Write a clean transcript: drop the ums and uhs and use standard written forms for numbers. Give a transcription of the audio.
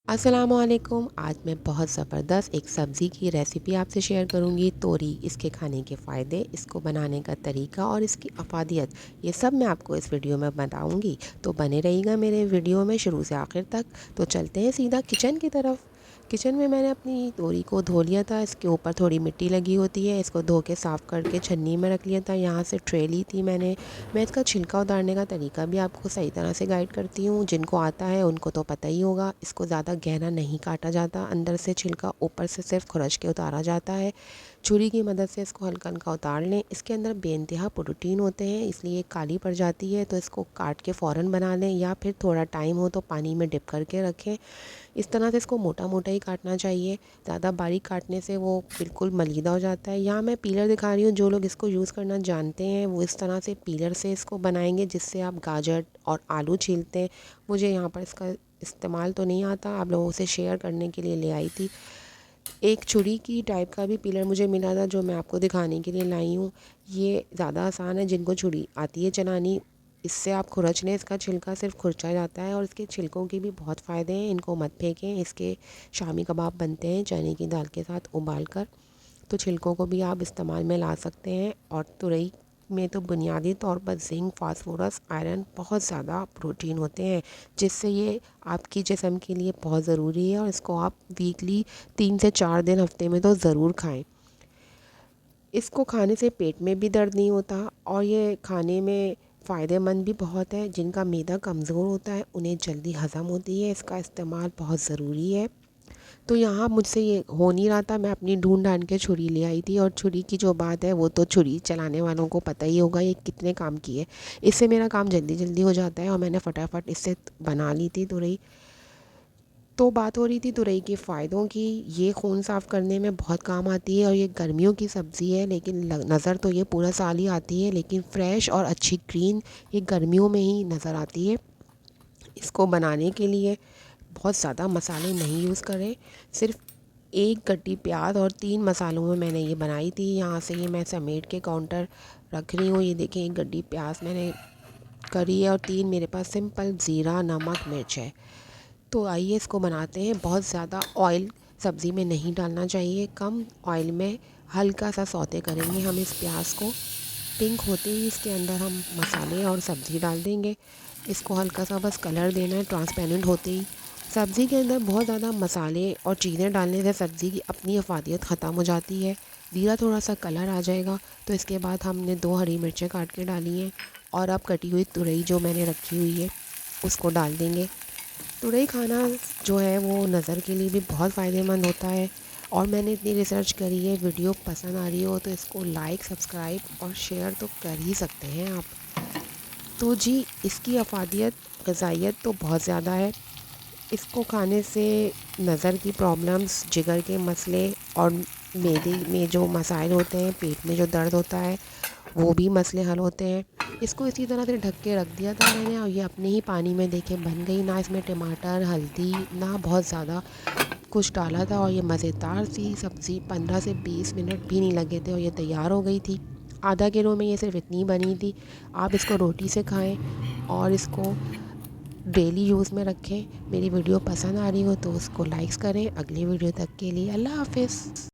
अस्सलामुअलैकुम। आज मैं बहुत ज़बरदस्त एक सब्ज़ी की रेसिपी आपसे शेयर करूंगी। तोरी, इसके खाने के फ़ायदे, इसको बनाने का तरीका और इसकी अफादियत, ये सब मैं आपको इस वीडियो में बताऊंगी। तो बने रहिएगा मेरे वीडियो में शुरू से आखिर तक। तो चलते हैं सीधा किचन की तरफ। किचन में मैंने अपनी तोरी को धो लिया था। इसके ऊपर थोड़ी मिट्टी लगी होती है। इसको धो के साफ़ करके छन्नी में रख लिया था। यहाँ से ट्रे ली थी मैंने। मैं इसका छिलका उतारने का तरीका भी आपको सही तरह से गाइड करती हूँ। जिनको आता है उनको तो पता ही होगा। इसको ज़्यादा गहरा नहीं काटा जाता, अंदर से छिलका, ऊपर से सिर्फ खुरच के उतारा जाता है। छुरी की मदद से इसको हल्का हल्का उतार लें। इसके अंदर बेइंतहा प्रोटीन होते हैं, इसलिए काली पड़ जाती है। तो इसको काट के फ़ौरन बना लें, या फिर थोड़ा टाइम हो तो पानी में डिप करके रखें। इस तरह से इसको मोटा मोटा ही काटना चाहिए। ज़्यादा बारीक काटने से वो बिल्कुल मलीदा हो जाता है। यहाँ मैं पीलर दिखा रही हूँ। जो लोग इसको यूज़ करना जानते हैं वो इस तरह से पीलर से इसको बनाएंगे, जिससे आप गाजर और आलू छीलते हैं। मुझे यहाँ पर इसका इस्तेमाल तो नहीं आता, आप लोगों से शेयर करने के लिए ले आई थी। एक छुरी की टाइप का भी पीलर मुझे मिला था, जो मैं आपको दिखाने के लिए लाई हूँ। ये ज़्यादा आसान है, जिनको छुरी आती है चलानी। इससे आप खुरच लें, इसका छिलका सिर्फ खुरचा जाता है। और इसके छिलकों के भी बहुत फ़ायदे हैं, इनको मत फेंकें। इसके शामी कबाब बनते हैं चने की दाल के साथ उबाल कर। तो छिलकों को भी आप इस्तेमाल में ला सकते हैं। और तुरई में तो बुनियादी तौर पर जिंक, फास्फोरस, आयरन, बहुत ज़्यादा प्रोटीन होते हैं, जिससे ये आपकी जिस्म के लिए बहुत ज़रूरी है। और इसको आप वीकली 3 से 4 दिन हफ्ते में तो ज़रूर खाएं। इसको खाने से पेट में भी दर्द नहीं होता, और ये खाने में फ़ायदेमंद भी बहुत है। जिनका मैदा कमज़ोर होता है उन्हें जल्दी हज़म होती है। इसका इस्तेमाल बहुत ज़रूरी है। तो यहाँ मुझसे ये हो नहीं रहा था, मैं अपनी ढूंढ ढांड के छुरी ले आई थी। और छुरी की जो बात है वो तो छुरी चलाने वालों को पता ही होगा ये कितने काम की है। इससे मेरा काम जल्दी जल्दी हो जाता है, और मैंने फटाफट इससे बना ली थी तुरई। तो बात हो रही थी तुरई के फ़ायदों की। ये खून साफ़ करने में बहुत काम आती है, और ये गर्मियों की सब्ज़ी है, लेकिन नज़र तो ये पूरा साल ही आती है। लेकिन फ्रेश और अच्छी ग्रीन ये गर्मियों में ही नज़र आती है। इसको बनाने के लिए बहुत ज़्यादा मसाले नहीं यूज़ करें। सिर्फ एक गड्डी प्याज और 3 मसालों में मैंने ये बनाई थी। यहाँ से ये मैं समेट के काउंटर रख रही हूँ। ये देखें, एक गड्डी प्याज मैंने करी है, और 3 मेरे पास सिंपल ज़ीरा, नमक, मिर्च है। तो आइए इसको बनाते हैं। बहुत ज़्यादा ऑयल सब्ज़ी में नहीं डालना चाहिए, कम ऑयल में हल्का सा सौते करेंगे हम इस प्याज को। पिंक होते ही इसके अंदर हम मसाले और सब्ज़ी डाल देंगे। इसको हल्का सा बस कलर देना है, ट्रांसपेरेंट होते ही। सब्ज़ी के अंदर बहुत ज़्यादा मसाले और चीज़ें डालने से सब्ज़ी की अपनी अफादियत ख़त्म हो जाती है। ज़ीरा थोड़ा सा कलर आ जाएगा, तो इसके बाद हमने 2 हरी मिर्चें काट के डाली हैं। और अब कटी हुई तुरई जो मैंने रखी हुई है उसको डाल देंगे। तुरई खाना जो है वो नज़र के लिए भी बहुत फ़ायदेमंद होता है। और मैंने इतनी रिसर्च करी है। वीडियो पसंद आ रही हो तो इसको लाइक, सब्सक्राइब और शेयर तो कर ही सकते हैं आप। तो जी, इसकी अफादियत, ग़िज़ाइयत तो बहुत ज़्यादा है। इसको खाने से नज़र की प्रॉब्लम्स, जिगर के मसले और मैदे में जो मसाइल होते हैं, पेट में जो दर्द होता है, वो भी मसले हल होते हैं। इसको इसी तरह से ढक के रख दिया था मैंने, और ये अपने ही पानी में देखे बन गई। ना इसमें टमाटर, हल्दी, ना बहुत ज़्यादा कुछ डाला था। और ये मज़ेदार सी सब्ज़ी 15 से 20 मिनट भी नहीं लगे थे, और ये तैयार हो गई थी। आधा किलो में ये सिर्फ इतनी बनी थी। आप इसको रोटी से खाएं और इसको डेली यूज़ में रखें। मेरी वीडियो पसंद आ रही हो तो उसको लाइक्स करें। अगली वीडियो तक के लिए अल्लाह हाफ़िज़।